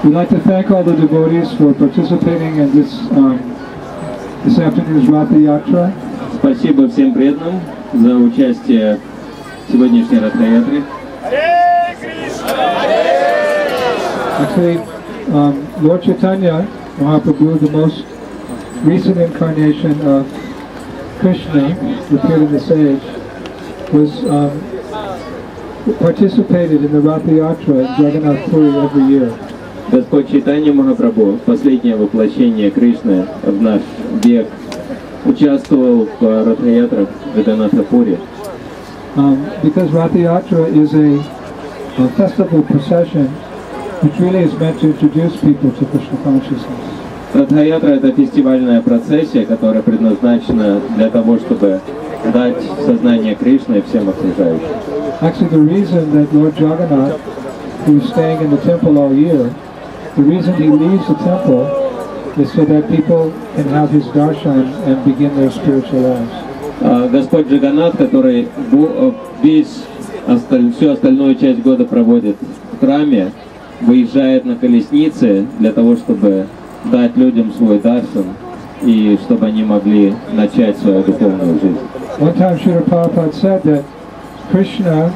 We'd like to thank all the devotees for participating in this afternoon's Ratha Yatra. Спасибо всем преданным за участие в сегодняшней Ратха-ятре. Actually, Lord Chaitanya Mahaprabhu, the most recent incarnation of Krishna, who appeared in this age, was participated in the Ratha Yatra in Jagannath Puri every year. Господь Чайтанья Махапрабху, последнее воплощение Кришны в наш век, участвовал в Ратха-ятрах в Джаганнатха-пури. Because Ratha Yatra is a festival procession which really is meant to introduce people to Krishna consciousness. Ратха-ятра — это фестивальная процессия, которая предназначена для того, чтобы дать сознание Кришны всем окружающим. Actually, the reason that Lord Jagannath, who is staying in the temple all year, the reason he leaves the temple is so that people can have his darshan and begin their spiritual lives. Господь Джаганнат, который всю остальную часть года проводит в храме, выезжает на колеснице для того, чтобы дать людям свой даршан и чтобы они могли начать свою духовную жизнь. One time Srila Prabhupada said that Krishna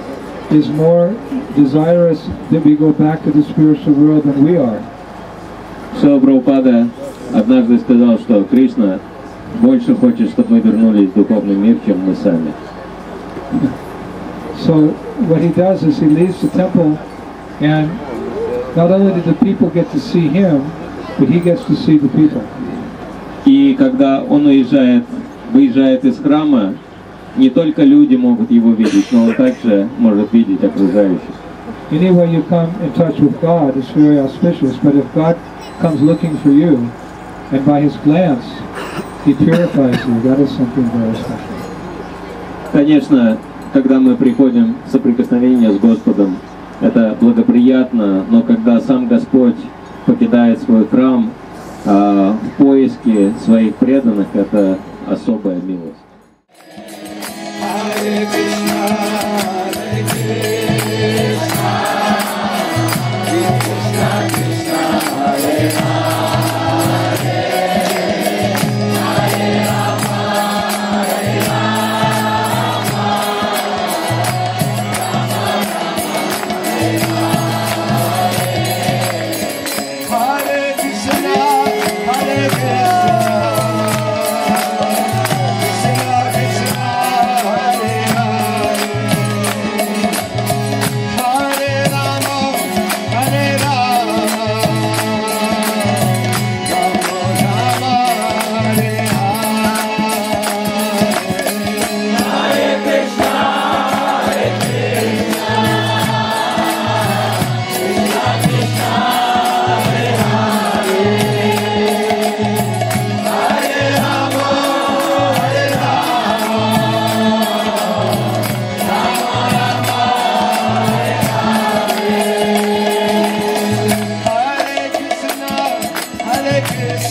is more desirous that we go back to the spiritual world than we are. Шрила Прабхупада однажды сказал, что Кришна больше хочет, чтобы мы вернулись в духовный мир, чем мы сами. So what he does is he leaves the temple, and not only do the people get to see him, but he gets to see the people. И когда он выезжает из храма, не только люди могут его видеть, но он также может видеть окружающих. Anyway you come in touch with God is very auspicious, but if God comes looking for you, and by his glance he purifies you, that is something very special. Конечно, когда мы приходим в соприкосновение с Господом, это благоприятно, но когда сам Господь покидает свой храм в поиске своих преданных, это особая милость. Hare Krishna, Hare Krishna, Krishna Krishna, Hare Hare, Hare Rama, Hare Rama, Rama Rama, Hare Hare, Hare Krishna, Hare Krishna.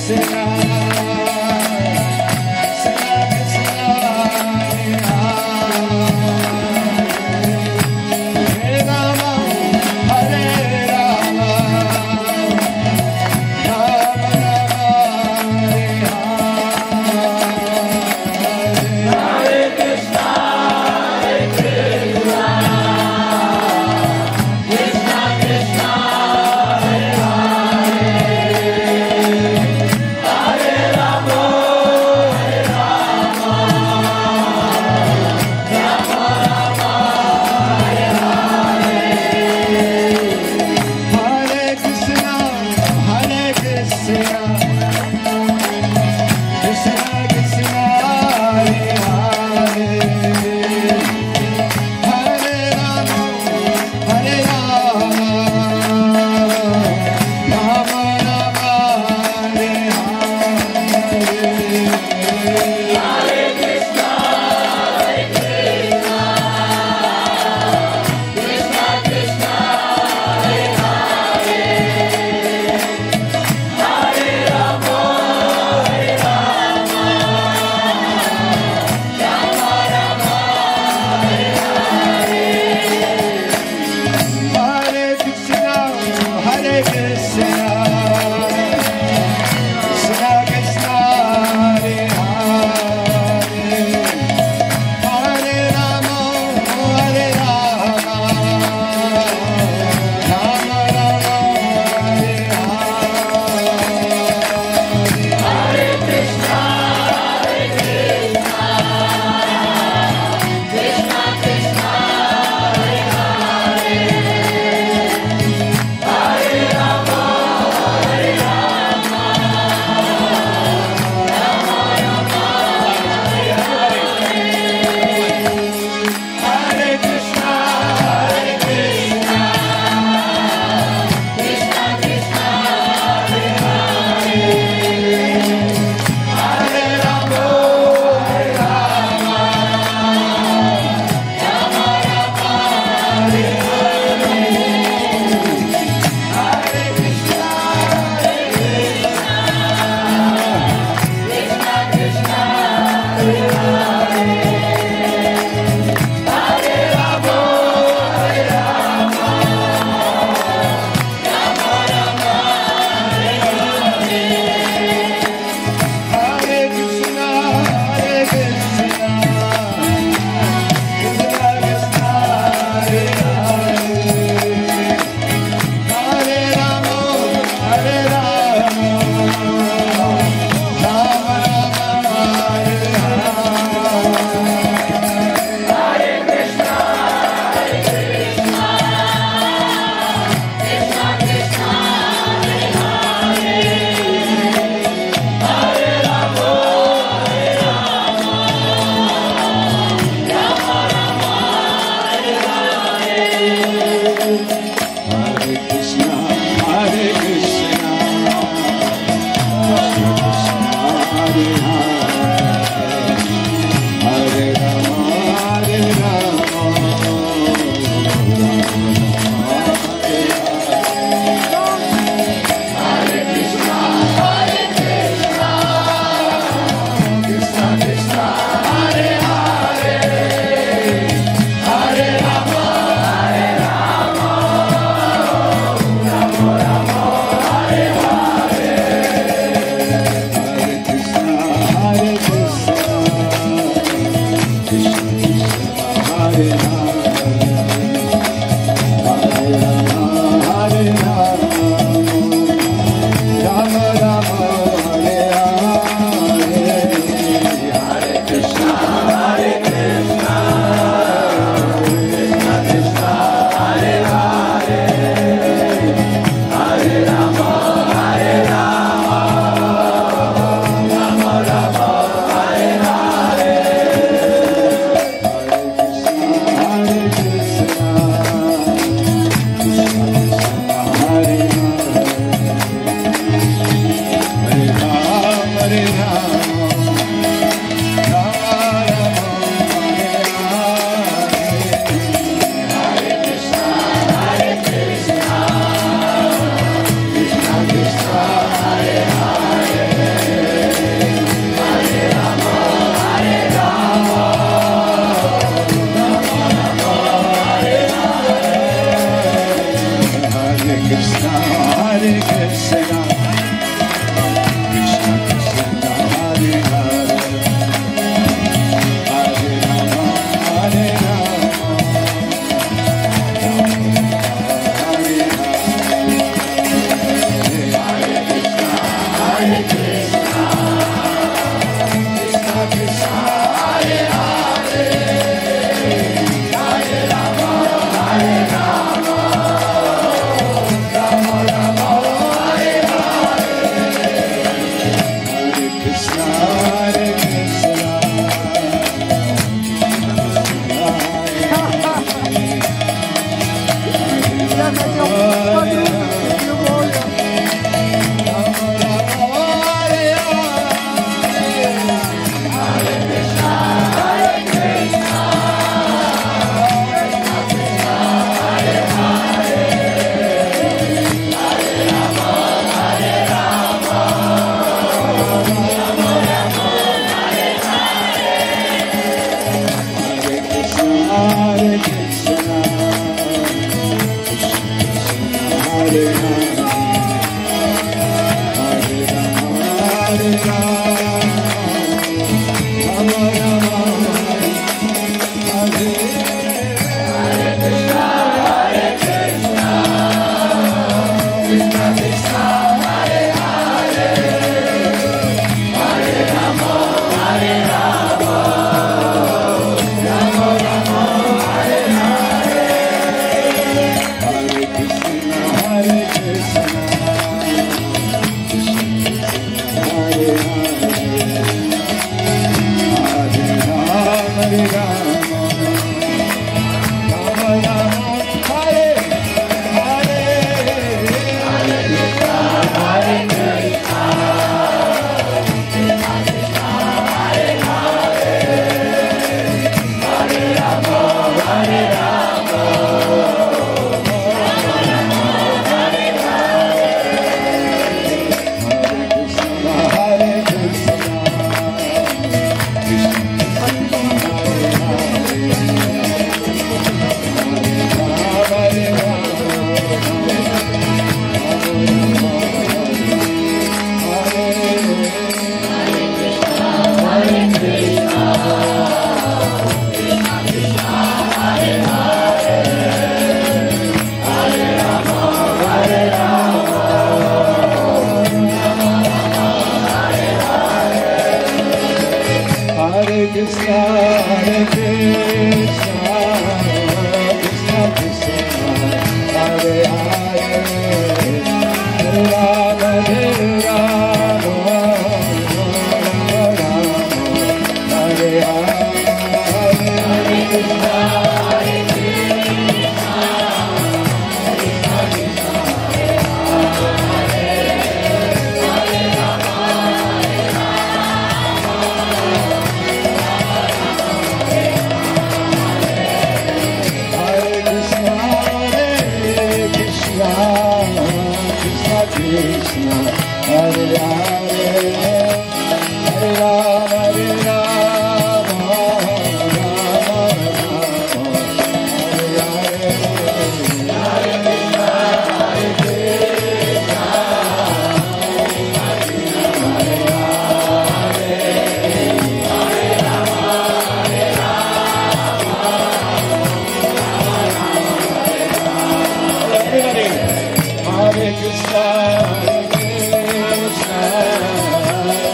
Krishna,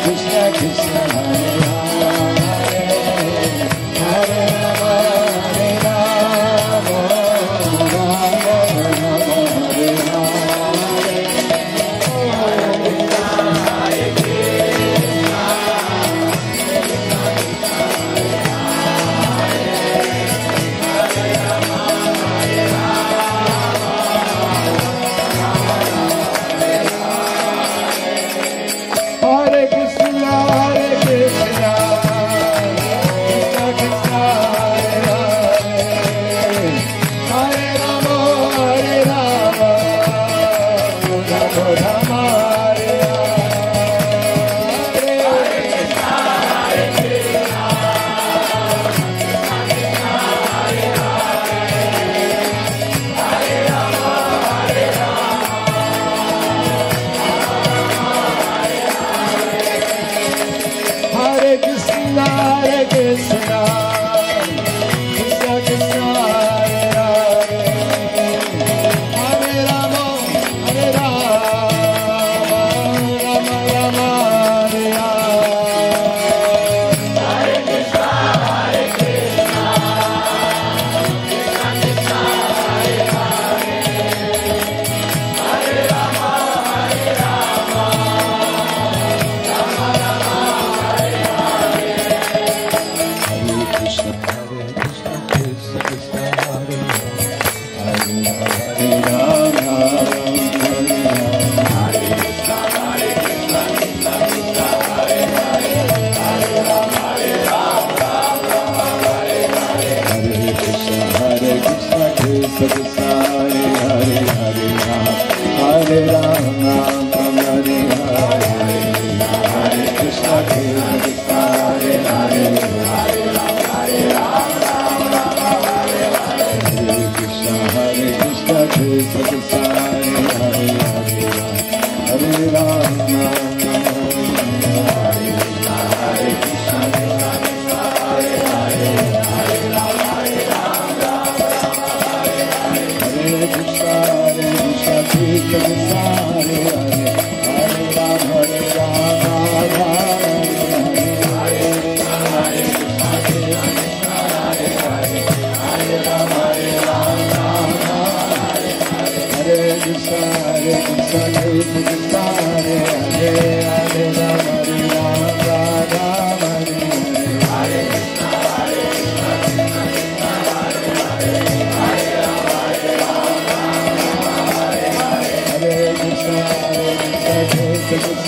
Krishna Krishna, Hare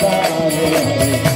Hare Hare